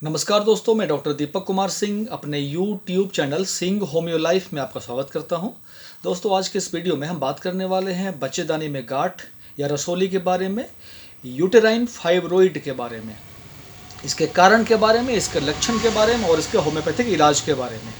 नमस्कार दोस्तों, मैं डॉक्टर दीपक कुमार सिंह अपने YouTube channel Singh homeo life में आपका स्वागत करता हूं। दोस्तों, आज के इस वीडियो में हम बात करने वाले हैं बच्चेदानी में गांठ या रसोली के बारे में, यूटेराइन फाइब्रोइड के बारे में, इसके कारण के बारे में, इसके लक्षण के बारे में और इसके होम्योपैथिक इलाज के बारे में।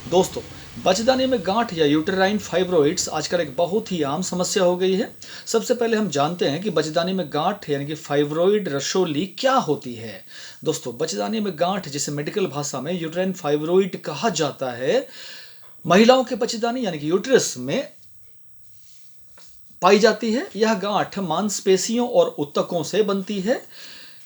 दोस्तों, बच्चेदानी में गांठ या यूटेराइन फाइब्रोइड्स आजकल एक बहुत ही आम समस्या हो गई है। सबसे पहले हम जानते हैं कि बच्चेदानी में गांठ यानी कि फाइब्रोइड रसोली क्या होती है। दोस्तों, बच्चेदानी में गांठ, जिसे मेडिकल भाषा में यूटेराइन फाइब्रोइड कहा जाता है, महिलाओं के बच्चेदानी यानी कि यूट्रस में पाई जाती है। यह गांठ मांसपेशियों और ऊतकों से बनती है,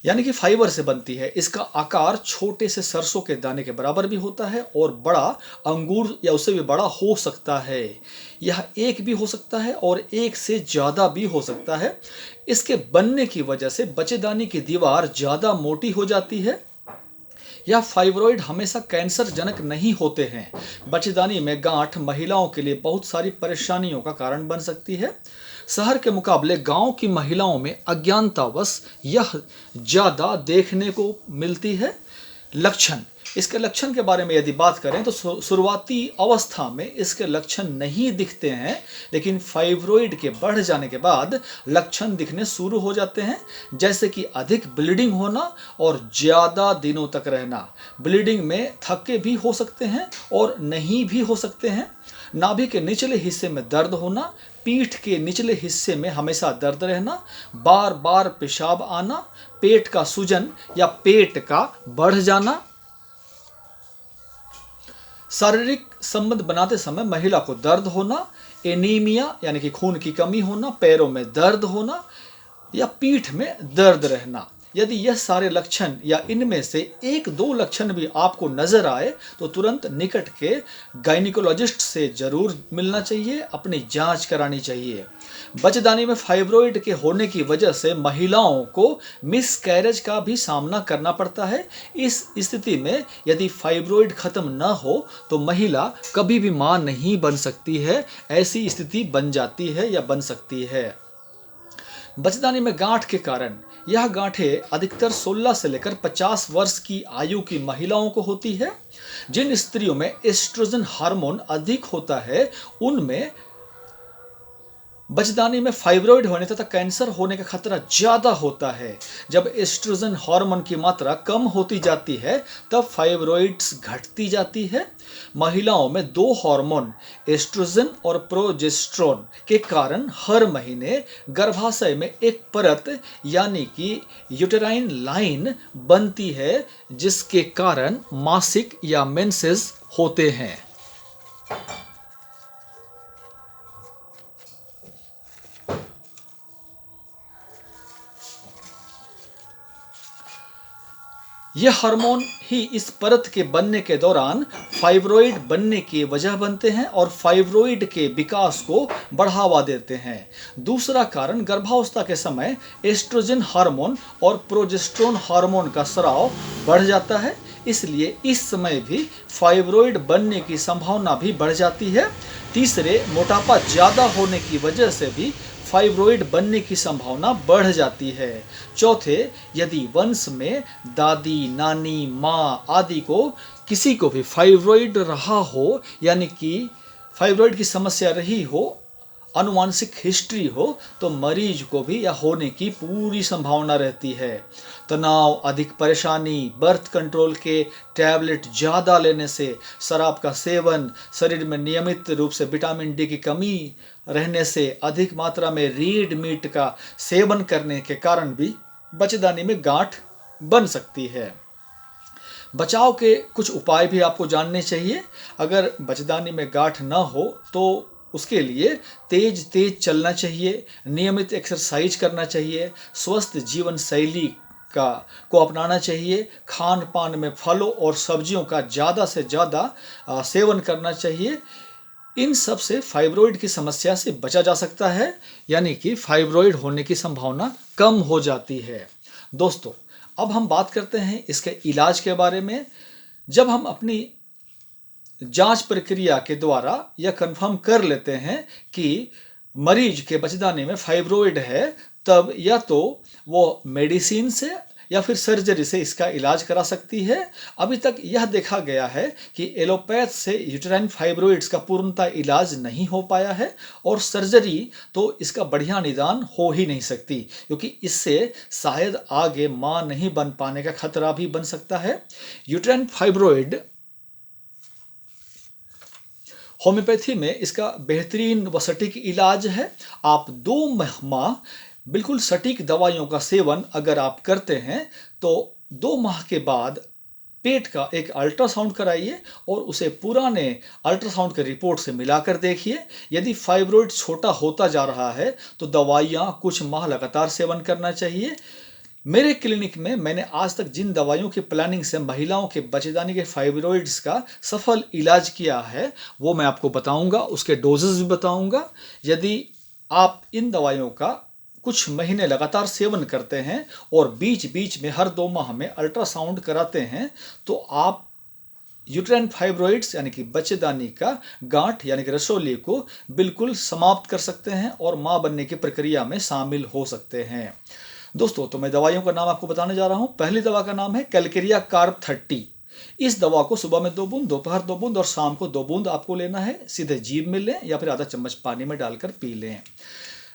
यानी कि फाइबर से बनती है। इसका आकार छोटे से सरसों के दाने के बराबर भी होता है और बड़ा अंगूर या उससे भी बड़ा हो सकता है। यह एक भी हो सकता है और एक से ज़्यादा भी हो सकता है। इसके बनने की वजह से बच्चेदानी की दीवार ज़्यादा मोटी हो जाती है। यह फाइब्रोइड हमेशा कैंसर जनक नहीं होते हैं। बच्चेदानी में गांठ महिलाओं के लिए बहुत सारी परेशानियों का कारण बन सकती है। शहर के मुकाबले गांव की महिलाओं में अज्ञानतावश यह ज़्यादा देखने को मिलती है। लक्षण, इसके लक्षण के बारे में यदि बात करें तो शुरुआती अवस्था में इसके लक्षण नहीं दिखते हैं, लेकिन फाइब्रोइड के बढ़ जाने के बाद लक्षण दिखने शुरू हो जाते हैं, जैसे कि अधिक ब्लीडिंग होना और ज़्यादा दिनों तक रहना। ब्लीडिंग में थक्के भी हो सकते हैं और नहीं भी हो सकते हैं। नाभि के निचले हिस्से में दर्द होना, पीठ के निचले हिस्से में हमेशा दर्द रहना, बार बार पेशाब आना, पेट का सूजन या पेट का बढ़ जाना। शारीरिक संबंध बनाते समय महिला को दर्द होना, एनीमिया यानी कि खून की कमी होना, पैरों में दर्द होना या पीठ में दर्द रहना। यदि यह सारे लक्षण या इनमें से एक दो लक्षण भी आपको नजर आए तो तुरंत निकट के गायनिकोलॉजिस्ट से जरूर मिलना चाहिए, अपनी जांच करानी चाहिए। बच्चेदानी में फाइब्रोइड के होने की वजह से महिलाओं को मिसकैरेज का भी सामना करना पड़ता है। इस स्थिति में यदि फाइब्रोइड खत्म न हो तो महिला कभी भी मां नहीं बन सकती है। ऐसी स्थिति बन जाती है या बन सकती है। बच्चेदानी में गांठ के कारण, यह गांठें अधिकतर 16 से लेकर 50 वर्ष की आयु की महिलाओं को होती है। जिन स्त्रियों में एस्ट्रोजन हार्मोन अधिक होता है उनमें बच्चेदानी में फाइब्रोइड होने तथा कैंसर होने का खतरा ज्यादा होता है। जब एस्ट्रोजन हार्मोन की मात्रा कम होती जाती है तब फाइब्रोइड्स घटती जाती है। महिलाओं में दो हार्मोन एस्ट्रोजन और प्रोजेस्टेरोन के कारण हर महीने गर्भाशय में एक परत यानी कि यूटेराइन लाइन बनती है, जिसके कारण मासिक या मेंसेस होते हैं। यह हार्मोन ही इस परत के बनने के दौरान फाइब्रोइड बनने की वजह बनते हैं और फाइब्रोइड के विकास को बढ़ावा देते हैं। दूसरा कारण, गर्भावस्था के समय एस्ट्रोजन हार्मोन और प्रोजेस्टेरोन हार्मोन का स्राव बढ़ जाता है, इसलिए इस समय भी फाइब्रोइड बनने की संभावना भी बढ़ जाती है। तीसरे, मोटापा ज़्यादा होने की वजह से भी फाइब्रोइड बनने की संभावना बढ़ जाती है। चौथे, यदि वंश में दादी, नानी, माँ आदि को किसी को भी फाइब्रोइड रहा हो, यानी कि फाइब्रोइड की समस्या रही हो, आनुवांशिक हिस्ट्री हो, तो मरीज को भी यह होने की पूरी संभावना रहती है। तनाव, अधिक परेशानी, बर्थ कंट्रोल के टैबलेट ज़्यादा लेने से, शराब का सेवन, शरीर में नियमित रूप से विटामिन डी की कमी रहने से, अधिक मात्रा में रीड मीट का सेवन करने के कारण भी बच्चेदानी में गांठ बन सकती है। बचाव के कुछ उपाय भी आपको जानने चाहिए। अगर बच्चेदानी में गांठ न हो तो उसके लिए तेज चलना चाहिए, नियमित एक्सरसाइज करना चाहिए, स्वस्थ जीवन शैली को अपनाना चाहिए, खान पान में फलों और सब्जियों का ज़्यादा से ज़्यादा सेवन करना चाहिए। इन सब से फाइब्रोइड की समस्या से बचा जा सकता है, यानी कि फाइब्रोइड होने की संभावना कम हो जाती है। दोस्तों, अब हम बात करते हैं इसके इलाज के बारे में। जब हम अपनी जांच प्रक्रिया के द्वारा यह कंफर्म कर लेते हैं कि मरीज के बच्चेदानी में फाइब्रोइड है, तब या तो वो मेडिसिन से या फिर सर्जरी से इसका इलाज करा सकती है। अभी तक यह देखा गया है कि एलोपैथ से यूटेराइन फाइब्रोइड्स का पूर्णतः इलाज नहीं हो पाया है, और सर्जरी तो इसका बढ़िया निदान हो ही नहीं सकती, क्योंकि इससे शायद आगे मां नहीं बन पाने का खतरा भी बन सकता है। यूटेराइन फाइब्रोइड होम्योपैथी में इसका बेहतरीन व सटीक इलाज है। आप 2 माह बिल्कुल सटीक दवाइयों का सेवन अगर आप करते हैं तो 2 माह के बाद पेट का एक अल्ट्रासाउंड कराइए और उसे पुराने अल्ट्रासाउंड के रिपोर्ट से मिलाकर देखिए। यदि फाइब्रोइड छोटा होता जा रहा है तो दवाइयाँ कुछ माह लगातार सेवन करना चाहिए। मेरे क्लिनिक में मैंने आज तक जिन दवाइयों की प्लानिंग से महिलाओं के बच्चेदानी के फाइब्रोइड्स का सफल इलाज किया है वो मैं आपको बताऊंगा, उसके डोजेस भी बताऊंगा। यदि आप इन दवाइयों का कुछ महीने लगातार सेवन करते हैं और बीच बीच में हर 2 माह में अल्ट्रासाउंड कराते हैं तो आप यूटेराइन फाइब्रोइड्स यानी कि बच्चेदानी का गांठ यानी कि रसौली को बिल्कुल समाप्त कर सकते हैं और मां बनने की प्रक्रिया में शामिल हो सकते हैं। दोस्तों, तो मैं दवाइयों का नाम आपको बताने जा रहा हूं। पहली दवा का नाम है कैलकेरिया कार्ब 30। इस दवा को सुबह में 2 बूंद, दोपहर 2 बूंद और शाम को 2 बूंद आपको लेना है। सीधे जीभ में लें या फिर आधा चम्मच पानी में डालकर पी लें।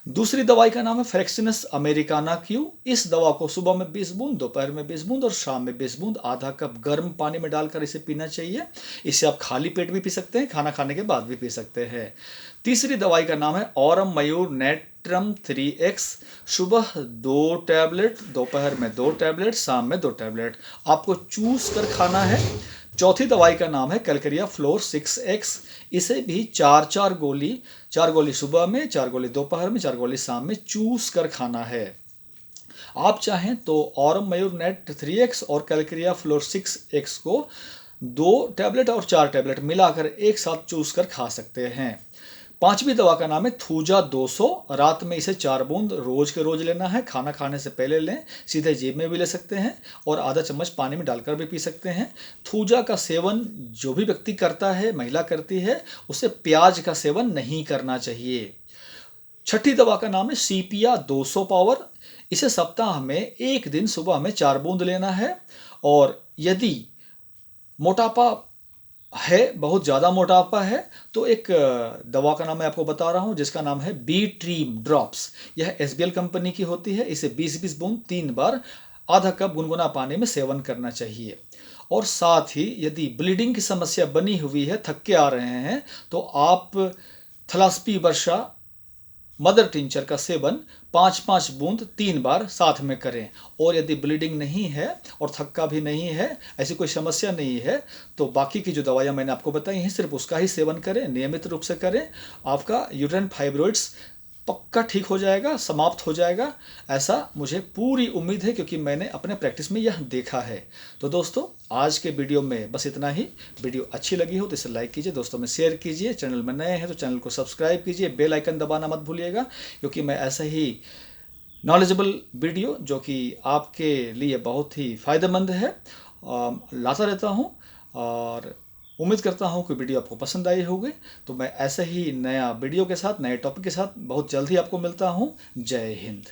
दूसरी दवाई का नाम है फ्रेक्सिनस अमेरिकाना क्यू। इस दवा को सुबह में 20 बूंद, दोपहर में 20 बूंद और शाम में 20 बूंद आधा कप गर्म पानी में डालकर इसे पीना चाहिए। इसे आप खाली पेट भी पी सकते हैं, खाना खाने के बाद भी पी सकते हैं। तीसरी दवाई का नाम है ऑरम मयूर नेट्रम 3x। सुबह 2 टैबलेट, दोपहर में 2 टैबलेट, शाम में 2 टैबलेट आपको चूस कर खाना है। चौथी दवाई का नाम है कैलकेरिया फ्लोर 6x। इसे भी 4 गोली सुबह में, 4 गोली दोपहर में, 4 गोली शाम में चूस कर खाना है। आप चाहें तो ऑरम मयूर नेट 3x और कैलकेरिया फ्लोर 6x को 2 टैबलेट और 4 टैबलेट मिलाकर एक साथ चूस कर खा सकते हैं। पांचवी दवा का नाम है थूजा 200। रात में इसे 4 बूंद रोज के रोज लेना है। खाना खाने से पहले लें, सीधे जेब में भी ले सकते हैं और आधा चम्मच पानी में डालकर भी पी सकते हैं। थूजा का सेवन जो भी व्यक्ति करता है, महिला करती है, उसे प्याज का सेवन नहीं करना चाहिए। छठी दवा का नाम है सीपिया 200 पावर। इसे सप्ताह में 1 दिन सुबह में 4 बूंद लेना है। और यदि मोटापा है, बहुत ज़्यादा मोटापा है, तो एक दवा का नाम मैं आपको बता रहा हूँ जिसका नाम है बी ट्रीम ड्रॉप्स। यह SBL कंपनी की होती है। इसे 20-20 बूंद 3 बार आधा कप गुनगुना पानी में सेवन करना चाहिए। और साथ ही यदि ब्लीडिंग की समस्या बनी हुई है, थक्के आ रहे हैं, तो आप थलास्पी वर्षा मदर टिंचर का सेवन 5-5 बूंद 3 बार साथ में करें। और यदि ब्लीडिंग नहीं है और थक्का भी नहीं है, ऐसी कोई समस्या नहीं है, तो बाकी की जो दवाइयाँ मैंने आपको बताई हैं सिर्फ उसका ही सेवन करें, नियमित रूप से करें। आपका यूटेराइन फाइब्रोइड्स पक्का ठीक हो जाएगा, समाप्त हो जाएगा, ऐसा मुझे पूरी उम्मीद है, क्योंकि मैंने अपने प्रैक्टिस में यह देखा है। तो दोस्तों, आज के वीडियो में बस इतना ही। वीडियो अच्छी लगी हो तो इसे लाइक कीजिए, दोस्तों में शेयर कीजिए। चैनल में नए हैं तो चैनल को सब्सक्राइब कीजिए, बेल आइकन दबाना मत भूलिएगा, क्योंकि मैं ऐसे ही नॉलेजेबल वीडियो जो कि आपके लिए बहुत ही फ़ायदेमंद है लाता रहता हूँ। और उम्मीद करता हूँ कि वीडियो आपको पसंद आई होगी। तो मैं ऐसे ही नया वीडियो के साथ, नए टॉपिक के साथ बहुत जल्द ही आपको मिलता हूँ। जय हिंद।